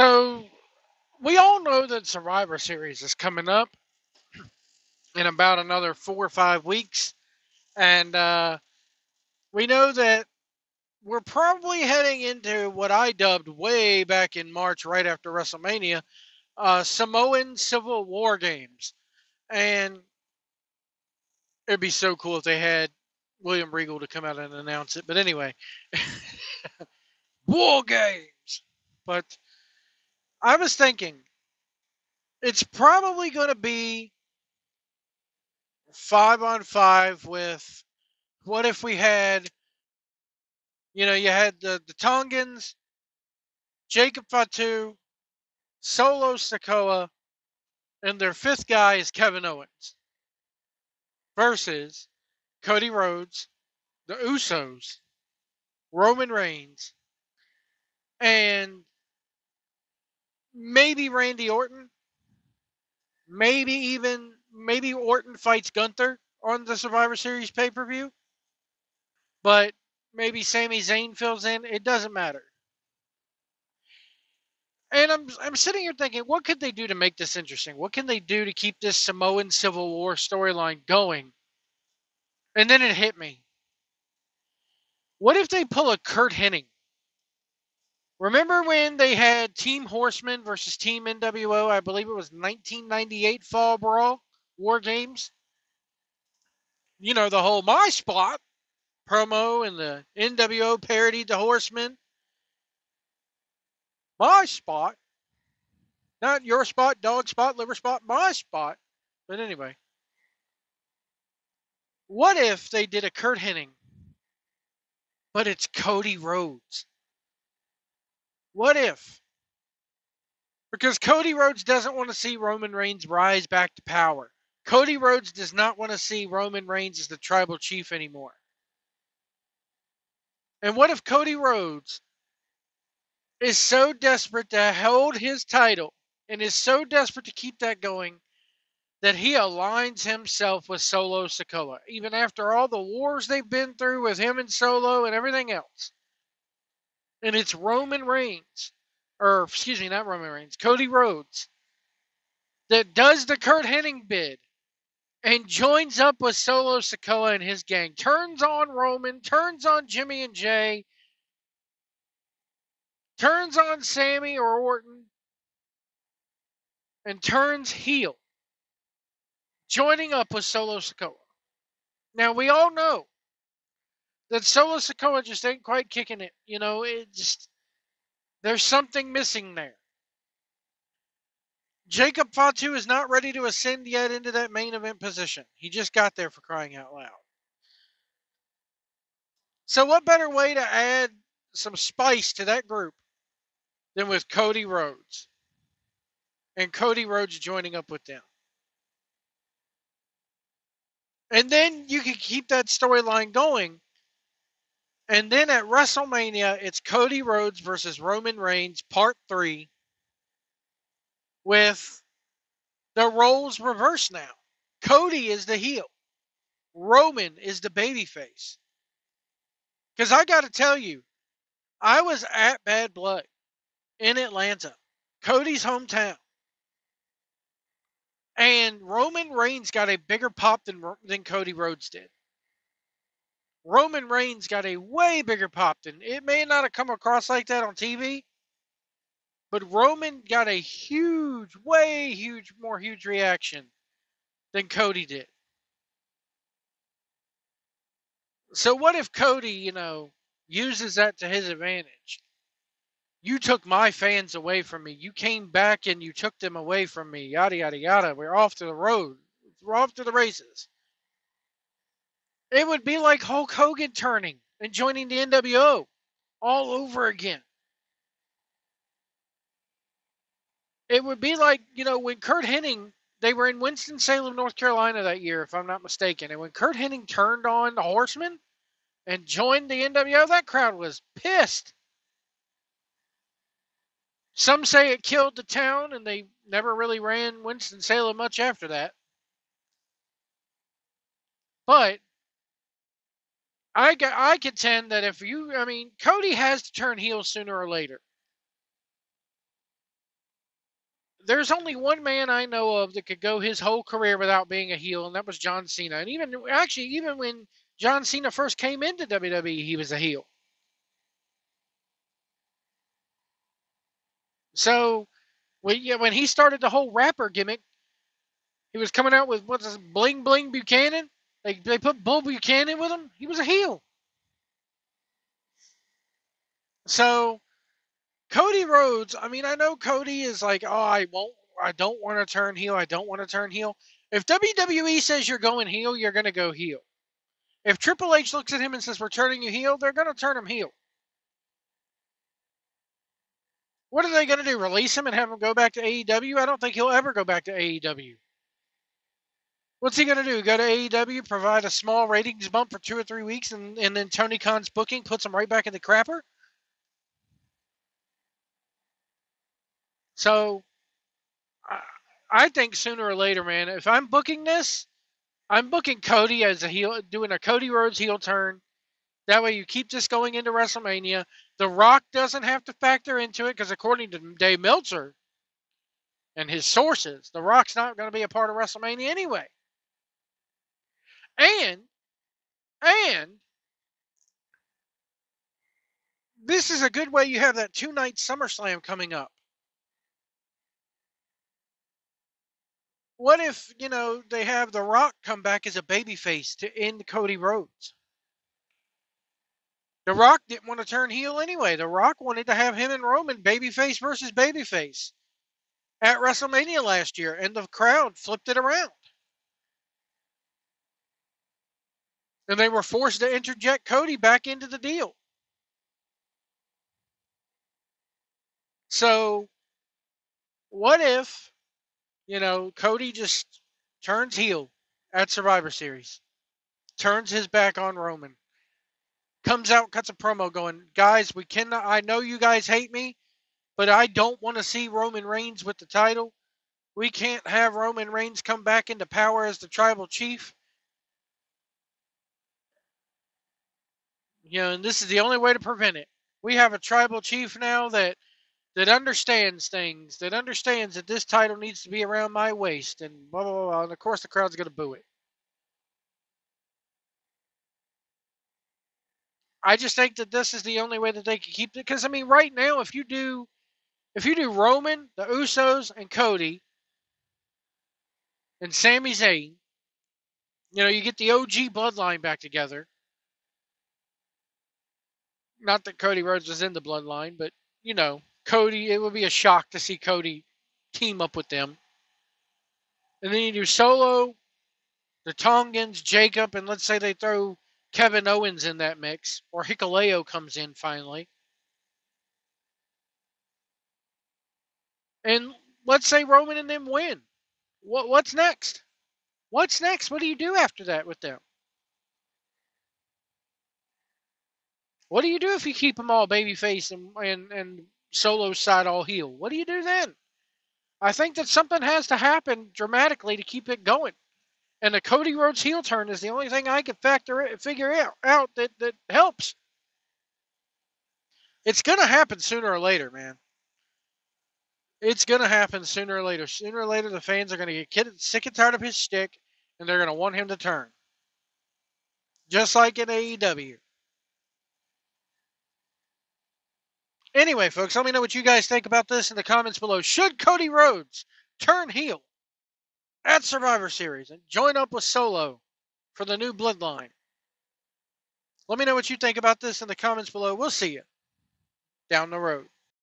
So we all know that Survivor Series is coming up in about another 4 or 5 weeks, and we know that we're probably heading into what I dubbed way back in March, right after WrestleMania, Samoan Civil War games, and it'd be so cool if they had William Regal to come out and announce it. But anyway, War games. But I was thinking it's probably going to be 5 on 5 with what if we had, you had the Tongans, Jacob Fatu, Solo Sikoa, and their fifth guy is Kevin Owens versus Cody Rhodes, the Usos, Roman Reigns, and maybe Randy Orton, maybe Orton fights Gunther on the Survivor Series pay-per-view, but maybe Sami Zayn fills in. It doesn't matter. And I'm sitting here thinking, what could they do to make this interesting? What can they do to keep this Samoan Civil War storyline going? And then it hit me. What if they pull a Kurt Hennig? Remember when they had Team Horseman versus Team NWO? I believe it was 1998 Fall Brawl War Games. The whole My Spot promo and the NWO parodied the Horseman. My spot. Not your spot, dog spot, liver spot, my spot. But anyway, what if they did a Kurt Hennig, but it's Cody Rhodes? What if? Because Cody Rhodes doesn't want to see Roman Reigns rise back to power. Cody Rhodes does not want to see Roman Reigns as the tribal chief anymore. And what if Cody Rhodes is so desperate to hold his title and is so desperate to keep that going that he aligns himself with Solo Sikoa, even after all the wars they've been through with him and Solo and everything else? And it's Roman Reigns, or excuse me, not Roman Reigns, Cody Rhodes, that does the Kurt Hennig bid and joins up with Solo Sikoa and his gang, turns on Roman, turns on Jimmy and Jay, turns on Sammy or Orton, and turns heel, joining up with Solo Sikoa. Now, we all know that Solo Sikoa just ain't quite kicking it. There's something missing there. Jacob Fatu is not ready to ascend yet into that main event position. He just got there, for crying out loud. So what better way to add some spice to that group than with Cody Rhodes? And Cody Rhodes joining up with them. And then you can keep that storyline going. And then at WrestleMania, it's Cody Rhodes versus Roman Reigns, Part 3, with the roles reversed now. Cody is the heel. Roman is the babyface. Because I got to tell you, I was at Bad Blood in Atlanta, Cody's hometown. And Roman Reigns got a bigger pop than Cody Rhodes did. Roman Reigns got a way bigger pop than it may not have come across like that on TV, but Roman got a huge, way huge, more huge reaction than Cody did. So what if Cody, uses that to his advantage? You took my fans away from me. You came back and you took them away from me. Yada, yada, yada. We're off to the road. We're off to the races. It would be like Hulk Hogan turning and joining the NWO all over again. It would be like, when Kurt Hennig, they were in Winston-Salem, North Carolina that year, if I'm not mistaken. And when Kurt Hennig turned on the Horsemen and joined the NWO, that crowd was pissed. Some say it killed the town, and they never really ran Winston-Salem much after that. But I contend that Cody has to turn heel sooner or later. There's only one man I know of that could go his whole career without being a heel, and that was John Cena. And even when John Cena first came into WWE, he was a heel. So when he started the whole rapper gimmick, he was coming out with what's this, Bling Bling Buchanan. They put Bull Buchanan with him. He was a heel. So Cody Rhodes, I mean, I know Cody is like, oh, I don't want to turn heel. I don't want to turn heel. If WWE says you're going heel, you're going to go heel. If Triple H looks at him and says we're turning you heel, they're going to turn him heel. What are they going to do? Release him and have him go back to AEW? I don't think he'll ever go back to AEW. What's he going to do? Go to AEW, provide a small ratings bump for 2 or 3 weeks, and then Tony Khan's booking puts him right back in the crapper? So I think sooner or later, man, if I'm booking this, I'm booking Cody as a heel, doing a Cody Rhodes heel turn. That way you keep this going into WrestleMania. The Rock doesn't have to factor into it because according to Dave Meltzer and his sources, The Rock's not going to be a part of WrestleMania anyway. And this is a good way you have that 2-night SummerSlam coming up. What if, they have The Rock come back as a babyface to end Cody Rhodes? The Rock didn't want to turn heel anyway. The Rock wanted to have him and Roman babyface versus babyface at WrestleMania last year, and the crowd flipped it around. And they were forced to interject Cody back into the deal. So, what if, Cody just turns heel at Survivor Series, turns his back on Roman, comes out, cuts a promo going, guys, I know you guys hate me, but I don't want to see Roman Reigns with the title. We can't have Roman Reigns come back into power as the tribal chief. And this is the only way to prevent it. We have a tribal chief now that understands things, that understands that this title needs to be around my waist, and blah, blah, blah. And of course, the crowd's going to boo it. I just think that this is the only way that they can keep it. Because, I mean, right now, if you do Roman, the Usos, and Cody, and Sami Zayn, you get the OG bloodline back together. Not that Cody Rhodes was in the bloodline, but, Cody, it would be a shock to see Cody team up with them. And then you do Solo, the Tongans, Jacob, and let's say they throw Kevin Owens in that mix, or Hikuleo comes in finally. And let's say Roman and them win. What's next? What's next? What do you do after that with them? What do you do if you keep them all babyface and Solo's side all heel? What do you do then? I think that something has to happen dramatically to keep it going. And the Cody Rhodes heel turn is the only thing I can figure out that helps. It's going to happen sooner or later, man. It's going to happen sooner or later. Sooner or later, the fans are going to get sick and tired of his shtick, and they're going to want him to turn. Just like in AEW. Anyway, folks, let me know what you guys think about this in the comments below. Should Cody Rhodes turn heel at Survivor Series and join up with Solo for the new bloodline? Let me know what you think about this in the comments below. We'll see you down the road.